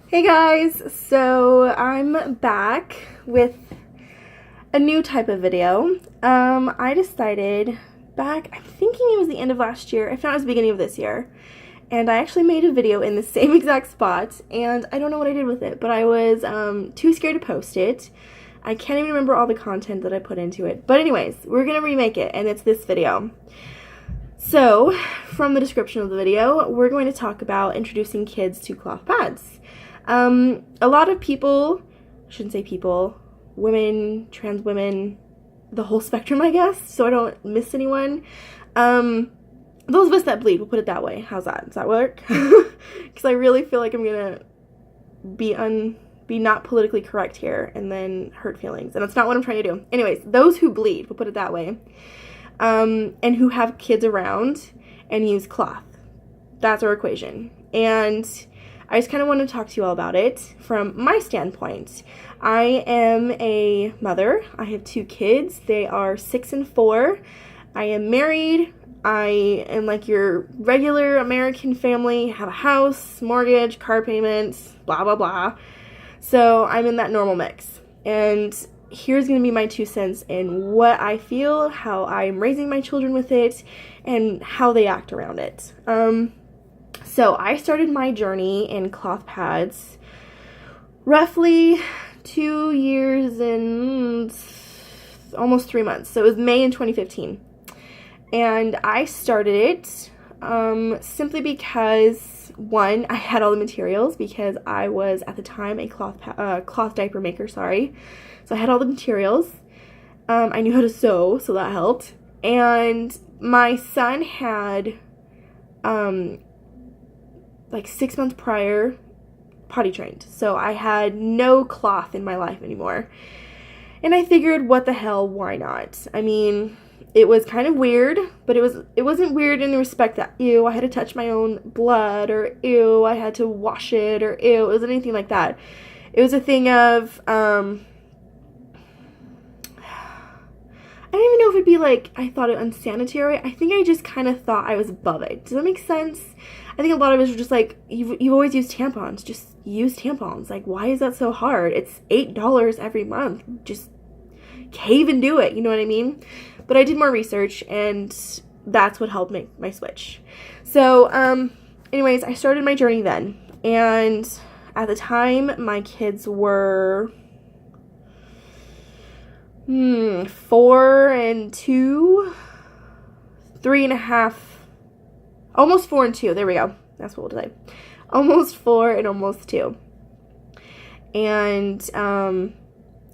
Hey guys, so I'm back with a new type of video. I decided back, I'm thinking it was the end of last year, if not it was the beginning of this year, and I actually made a video in the same exact spot, and I don't know what I did with it, but I was too scared to post it. I can't even remember all the content that I put into it. But anyways, we're gonna remake it, and it's this video. So, from the description of the video, we're going to talk about introducing kids to cloth pads. A lot of people, I shouldn't say people, women, trans women, the whole spectrum, I guess, so I don't miss anyone. Those of us that bleed, we'll put it that way. How's that? Does that work? Because I really feel like I'm gonna be not politically correct here and then hurt feelings, and that's not what I'm trying to do. Anyways, those who bleed, we'll put it that way, and who have kids around and use cloth. That's our equation. And I just kind of want to talk to you all about it from my standpoint. I am a mother. I have 2 kids. They are 6 and 4. I am married. I am like your regular American family, have a house, mortgage, car payments, blah, blah, blah. So I'm in that normal mix. And here's going to be my 2 cents in what I feel, how I'm raising my children with it, and how they act around it. So I started my journey in cloth pads roughly 2 years and almost 3 months. So it was May in 2015. And I started it simply because, one, I had all the materials because I was at the time a cloth diaper maker, sorry. So I had all the materials. I knew how to sew, so that helped. And my son had like 6 months prior potty trained, so I had no cloth in my life anymore. And I figured, what the hell, why not? I mean, it was kind of weird, but it wasn't weird in the respect that, ew, I had to touch my own blood, or ew, I had to wash it, or ew, it wasn't anything like that. It was a thing of I don't even know if it'd be like I thought it unsanitary. I think I just kind of thought I was above it. Does that make sense? I think a lot of us are just like, you've always used tampons. Just use tampons. Like, why is that so hard? It's $8 every month. Just cave and do it. You know what I mean? But I did more research, and that's what helped make my switch. So, anyways, I started my journey then. And at the time, my kids were 4 and 2, 3.5, almost 4 and 2. There we go. That's what we'll say. Almost 4 and almost 2. And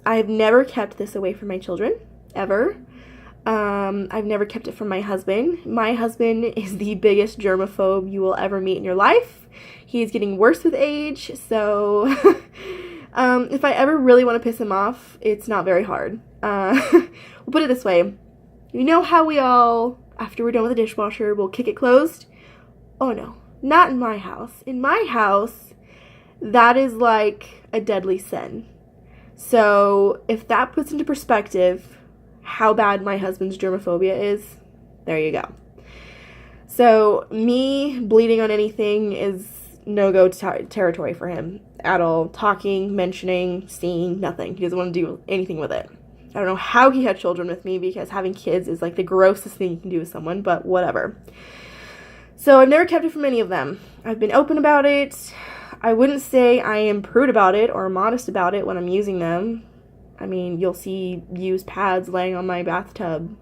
I've never kept this away from my children, ever. I've never kept it from my husband. My husband is the biggest germaphobe you will ever meet in your life. He's getting worse with age, so if I ever really want to piss him off, it's not very hard. We'll put it this way. You know how we all, after we're done with the dishwasher, we'll kick it closed? Oh no, not in my house. In my house, that is like a deadly sin. So if that puts into perspective how bad my husband's germophobia is, there you go. So me bleeding on anything is no-go territory for him at all. Talking, mentioning, seeing, nothing. He doesn't want to do anything with it. I don't know how he had children with me, because having kids is like the grossest thing you can do with someone, but whatever. So I've never kept it from any of them. I've been open about it. I wouldn't say I am prude about it or modest about it when I'm using them. I mean, you'll see used pads laying on my bathtub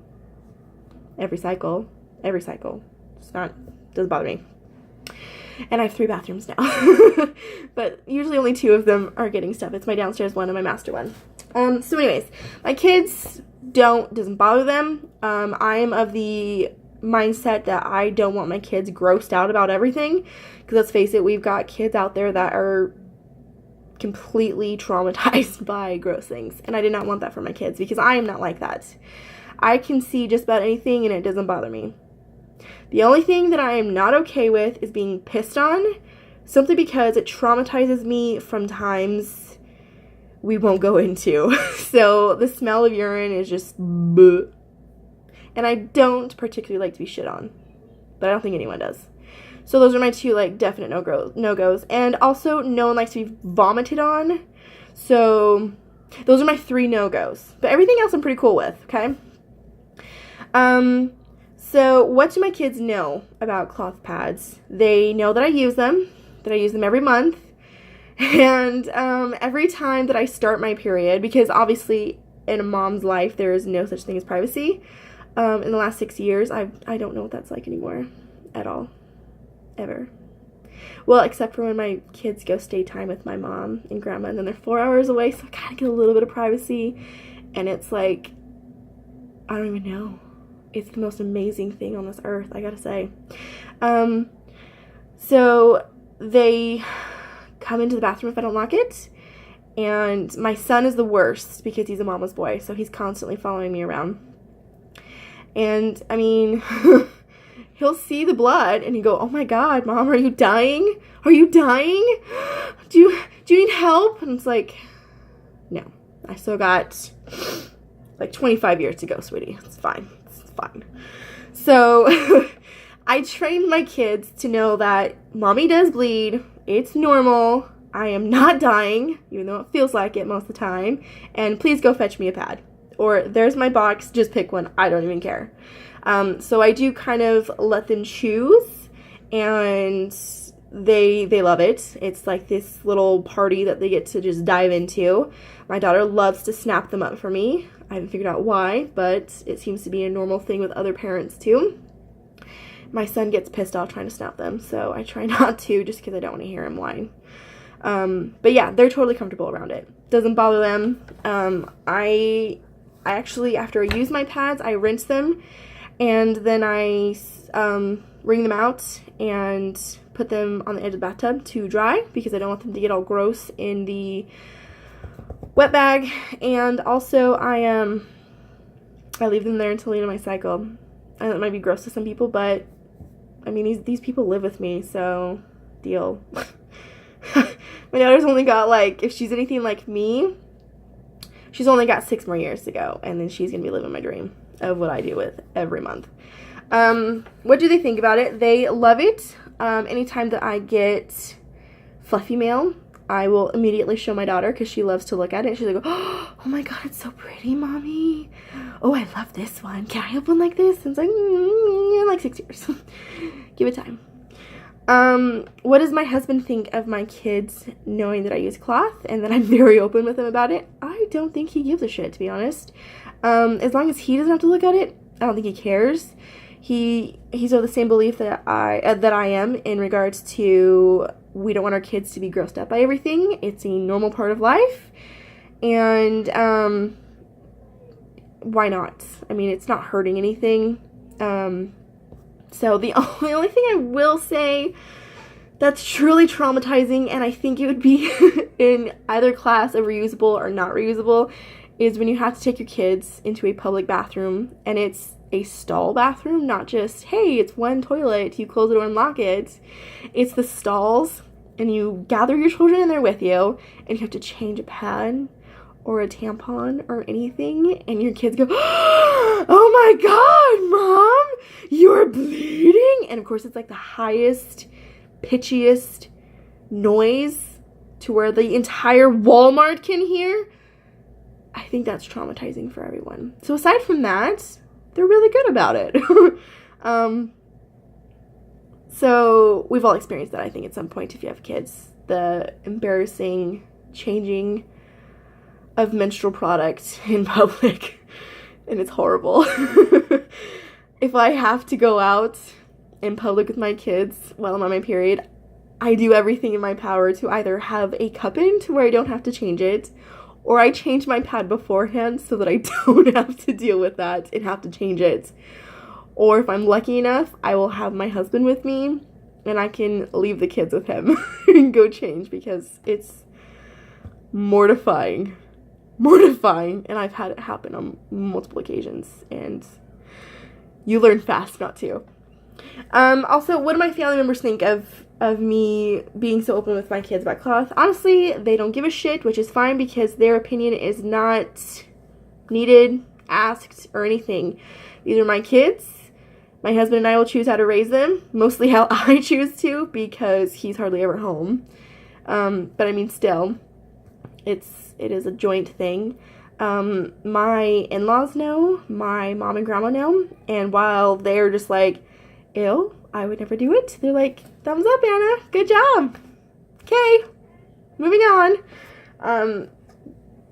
every cycle. It's not, doesn't bother me. And I have 3 bathrooms now. But usually only 2 of them are getting stuff. It's my downstairs one and my master one. So anyways, my kids doesn't bother them. I'm of the mindset that I don't want my kids grossed out about everything. Because let's face it, we've got kids out there that are completely traumatized by gross things. And I did not want that for my kids, because I am not like that. I can see just about anything and it doesn't bother me. The only thing that I am not okay with is being pissed on, simply because it traumatizes me from times we won't go into. So the smell of urine is just bleh. And I don't particularly like to be shit on, but I don't think anyone does. So those are my two, like, definite no-goes. And also, no one likes to be vomited on. So those are my 3 no-goes. But everything else I'm pretty cool with, okay? So what do my kids know about cloth pads? They know that I use them every month. And every time that I start my period, because obviously in a mom's life there is no such thing as privacy. In the last 6 years, I don't know what that's like anymore at all. Ever. Well, except for when my kids go stay time with my mom and grandma, and then they're 4 hours away, so I kind of get a little bit of privacy. And it's like, I don't even know. It's the most amazing thing on this earth, I gotta say. So they come into the bathroom if I don't lock it. And my son is the worst because he's a mama's boy, so he's constantly following me around. And, I mean, he'll see the blood and he'll go, "Oh my God, Mom, are you dying? Are you dying? Do you need help?" And it's like, no, I still got like 25 years to go, sweetie. It's fine. It's fine. So I trained my kids to know that mommy does bleed. It's normal. I am not dying, even though it feels like it most of the time. And please go fetch me a pad. Or there's my box, just pick one. I don't even care. So I do kind of let them choose, and they love it. It's like this little party that they get to just dive into. My daughter loves to snap them up for me. I haven't figured out why, but it seems to be a normal thing with other parents too. My son gets pissed off trying to snap them, so I try not to just because I don't want to hear him whine. But yeah, they're totally comfortable around it. Doesn't bother them. I actually, after I use my pads, I rinse them, and then I wring them out and put them on the edge of the bathtub to dry because I don't want them to get all gross in the wet bag. And also I leave them there until the end of my cycle. I know it might be gross to some people, but I mean, these people live with me, so deal. My daughter's only got, like, if she's anything like me, she's only got 6 more years to go, and then she's going to be living my dream of what I do with every month. What do they think about it? They love it. Anytime that I get fluffy mail, I will immediately show my daughter because she loves to look at it. She's like, "Oh my God, it's so pretty, Mommy. Oh, I love this one. Can I have one like this?" And it's like, yeah, like 6 years. Give it time. What does my husband think of my kids knowing that I use cloth and that I'm very open with him about it? I don't think he gives a shit, to be honest. As long as he doesn't have to look at it, I don't think he cares. He's of the same belief that I am in regards to we don't want our kids to be grossed up by everything. It's a normal part of life. And, why not? I mean, it's not hurting anything. So the only thing I will say that's truly traumatizing, and I think it would be in either class of reusable or not reusable, is when you have to take your kids into a public bathroom, and it's a stall bathroom, not just, hey, it's one toilet, you close the door and lock it. It's the stalls, and you gather your children in there with you, and you have to change a pad or a tampon or anything, and your kids go, "Oh my God, Mom, you're bleeding!" And of course it's like the highest, pitchiest noise to where the entire Walmart can hear. I think that's traumatizing for everyone. So aside from that, they're really good about it. So we've all experienced that, I think, at some point if you have kids. The embarrassing changing of menstrual product in public, and it's horrible. If I have to go out in public with my kids while I'm on my period, I do everything in my power to either have a cup in to where I don't have to change it, or I change my pad beforehand so that I don't have to deal with that and have to change it. Or if I'm lucky enough, I will have my husband with me and I can leave the kids with him and go change, because it's mortifying, and I've had it happen on multiple occasions, and you learn fast not to. Also, what do my family members think of me being so open with my kids about cloth? Honestly, they don't give a shit, which is fine because their opinion is not needed, asked, or anything. These are my kids. My husband and I will choose how to raise them, mostly how I choose to, because he's hardly ever home. But I mean, still, it is a joint thing. My in-laws know, my mom and grandma know, and while they're just like, ew, I would never do it, they're like, thumbs up, Anna, good job. Okay, moving on.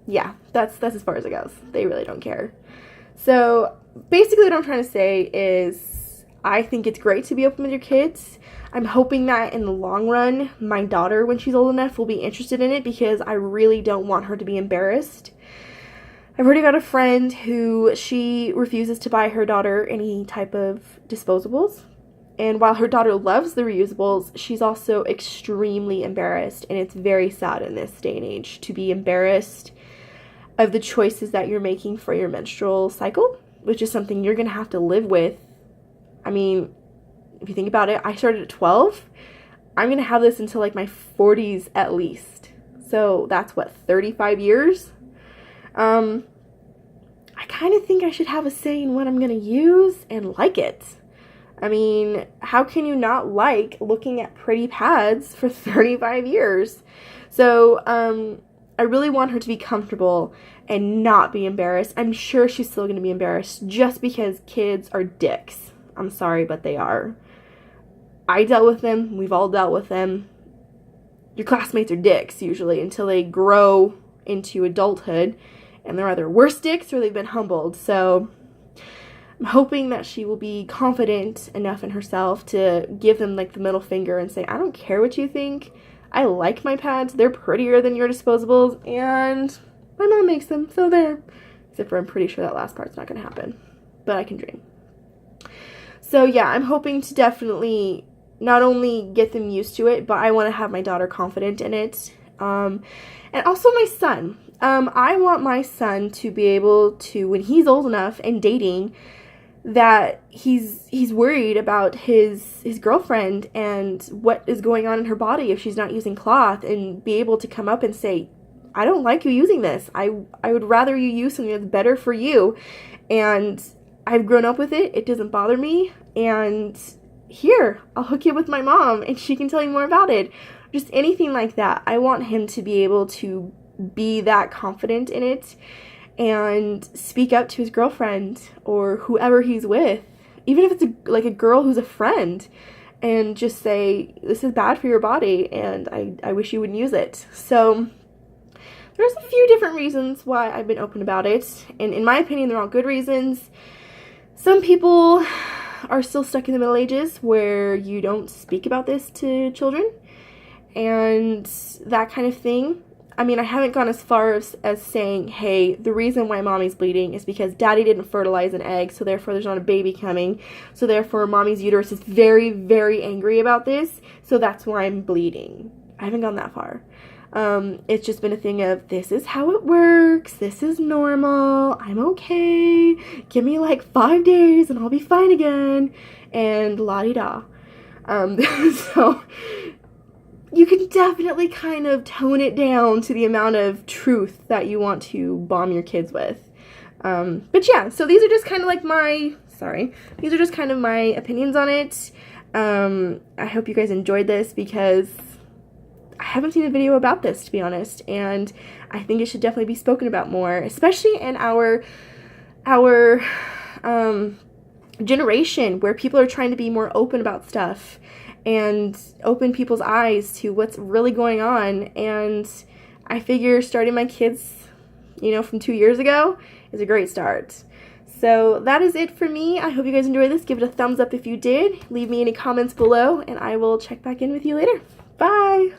Yeah, that's as far as it goes. They really don't care. So basically what I'm trying to say is I think it's great to be open with your kids. I'm hoping that in the long run, my daughter, when she's old enough, will be interested in it, because I really don't want her to be embarrassed. I've already got a friend who she refuses to buy her daughter any type of disposables. And while her daughter loves the reusables, she's also extremely embarrassed. And it's very sad in this day and age to be embarrassed of the choices that you're making for your menstrual cycle, which is something you're going to have to live with. I mean, if you think about it, I started at 12. I'm going to have this until like my 40s at least. So that's what, 35 years? I kind of think I should have a say in what I'm going to use and like it. I mean, how can you not like looking at pretty pads for 35 years? So, I really want her to be comfortable and not be embarrassed. I'm sure she's still going to be embarrassed just because kids are dicks. I'm sorry, but they are. I dealt with them. We've all dealt with them. Your classmates are dicks usually until they grow into adulthood, and they're either worse dicks or they've been humbled. So I'm hoping that she will be confident enough in herself to give them like the middle finger and say, I don't care what you think. I like my pads. They're prettier than your disposables, and my mom makes them, so there. Except for I'm pretty sure that last part's not going to happen, but I can dream. So yeah, I'm hoping to definitely not only get them used to it, but I want to have my daughter confident in it. And also my son. I want my son to be able to, when he's old enough and dating, that he's worried about his girlfriend and what is going on in her body if she's not using cloth, and be able to come up and say, I don't like you using this. I would rather you use something that's better for you. And I've grown up with it. It doesn't bother me. And here, I'll hook you up with my mom and she can tell you more about it. Just anything like that. I want him to be able to be that confident in it and speak up to his girlfriend or whoever he's with, even if it's a girl who's a friend, and just say, this is bad for your body and I wish you wouldn't use it. So there's a few different reasons why I've been open about it, and in my opinion, they're all good reasons. Some people are still stuck in the Middle Ages where you don't speak about this to children and that kind of thing. I mean, I haven't gone as far as saying, hey, the reason why mommy's bleeding is because daddy didn't fertilize an egg, so therefore there's not a baby coming, so therefore mommy's uterus is very, very angry about this, so that's why I'm bleeding. I haven't gone that far. It's just been a thing of, this is how it works, this is normal, I'm okay, give me like 5 days and I'll be fine again, and la-di-da. So you can definitely kind of tone it down to the amount of truth that you want to bomb your kids with. But yeah, so these are just kind of like these are just kind of my opinions on it. I hope you guys enjoyed this, because I haven't seen a video about this, to be honest, and I think it should definitely be spoken about more, especially in our generation, where people are trying to be more open about stuff and open people's eyes to what's really going on. And I figure starting my kids, from 2 years ago is a great start. So that is it for me. I hope you guys enjoyed this. Give it a thumbs up if you did. Leave me any comments below, and I will check back in with you later. Bye!